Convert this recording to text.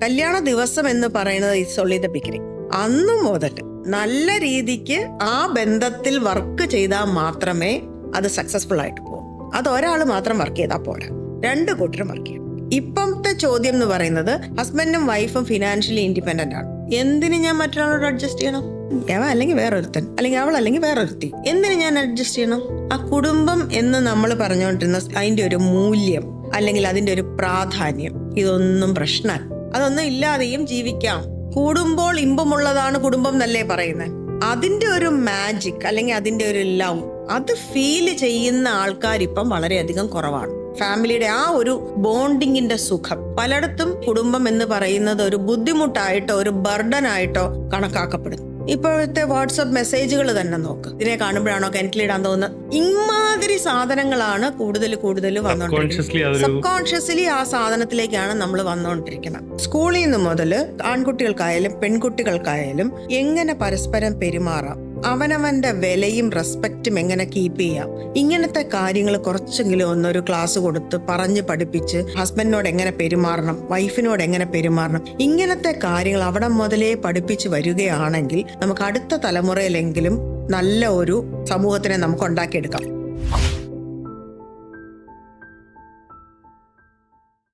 കല്യാണ ദിവസം എന്ന് പറയുന്നത് ഇറ്റ്സ് ഓൺലി ദ ബിഗിനിങ്. അന്ന് മുതൽ നല്ല രീതിക്ക് ആ ബന്ധത്തിൽ വർക്ക് ചെയ്താൽ മാത്രമേ അത് സക്സസ്ഫുൾ ആയിട്ട് പോകും. അത് ഒരാൾ മാത്രം വർക്ക് ചെയ്താൽ പോരാ, രണ്ടു കൂട്ടരും വർക്ക് ചെയ്യും. ഇപ്പോഴത്തെ ചോദ്യം എന്ന് പറയുന്നത് ഹസ്ബൻഡും വൈഫും ഫിനാൻഷ്യലി ഇൻഡിപെൻഡന്റ് ആണ്. എന്തിന് ഞാൻ മറ്റൊരാളോട് അഡ്ജസ്റ്റ് ചെയ്യണം? അവ അല്ലെങ്കിൽ വേറൊരുത്തൻ, അല്ലെങ്കിൽ അവൾ അല്ലെങ്കിൽ വേറൊരുത്തി. എന്തിന് ഞാൻ അഡ്ജസ്റ്റ് ചെയ്യണം? ആ കുടുംബം എന്ന് നമ്മൾ പറഞ്ഞുകൊണ്ടിരുന്ന അതിന്റെ ഒരു മൂല്യം അല്ലെങ്കിൽ അതിന്റെ ഒരു പ്രാധാന്യം ഇതൊന്നും പ്രശ്നമല്ല. അതൊന്നും ഇല്ലാതെയും ജീവിക്കാം. കൂടുമ്പോൾ ഇമ്പമുള്ളതാണ് കുടുംബം എന്നല്ലേ പറയുന്നത്. അതിന്റെ ഒരു മാജിക് അല്ലെങ്കിൽ അതിന്റെ ഒരു ലവ് അത് ഫീൽ ചെയ്യുന്ന ആൾക്കാർ ഇപ്പം വളരെയധികം കുറവാണ്. ഫാമിലിയുടെ ആ ഒരു ബോണ്ടിങ്ങിന്റെ സുഖം പലയിടത്തും കുടുംബം എന്ന് പറയുന്നത് ഒരു ബുദ്ധിമുട്ടായിട്ടോ ഒരു ബർഡനായിട്ടോ കണക്കാക്കപ്പെടുന്നു. ഇപ്പോഴത്തെ വാട്സപ്പ് മെസ്സേജുകൾ തന്നെ നോക്ക്. ഇതിനെ കാണുമ്പോഴാണോ കിണറ്റിലിടാൻ തോന്നുന്നത്? ഇമാതിരി സാധനങ്ങളാണ് കൂടുതൽ വന്നുകൊണ്ടിരിക്കുന്നത്. സബ് കോൺഷ്യസ്ലി ആ സാധനത്തിലേക്കാണ് നമ്മൾ വന്നുകൊണ്ടിരിക്കുന്നത്. സ്കൂളിൽ നിന്ന് മുതൽ ആൺകുട്ടികൾക്കായാലും പെൺകുട്ടികൾക്കായാലും എങ്ങനെ പരസ്പരം പെരുമാറാം, അവനവന്റെ വിലയും റെസ്പെക്റ്റും എങ്ങനെ കീപ്പ് ചെയ്യാം, ഇങ്ങനത്തെ കാര്യങ്ങൾ കുറച്ചെങ്കിലും ഒന്നൊരു ക്ലാസ് കൊടുത്ത് പറഞ്ഞ് പഠിപ്പിച്ച് ഹസ്ബൻഡിനോട് എങ്ങനെ പെരുമാറണം, വൈഫിനോട് എങ്ങനെ പെരുമാറണം, ഇങ്ങനത്തെ കാര്യങ്ങൾ അവിടെ മുതലേ പഠിപ്പിച്ച് വരികയാണെങ്കിൽ നമുക്ക് അടുത്ത തലമുറയിലെങ്കിലും നല്ല ഒരു സമൂഹത്തിനെ നമുക്ക് ഉണ്ടാക്കിയെടുക്കാം.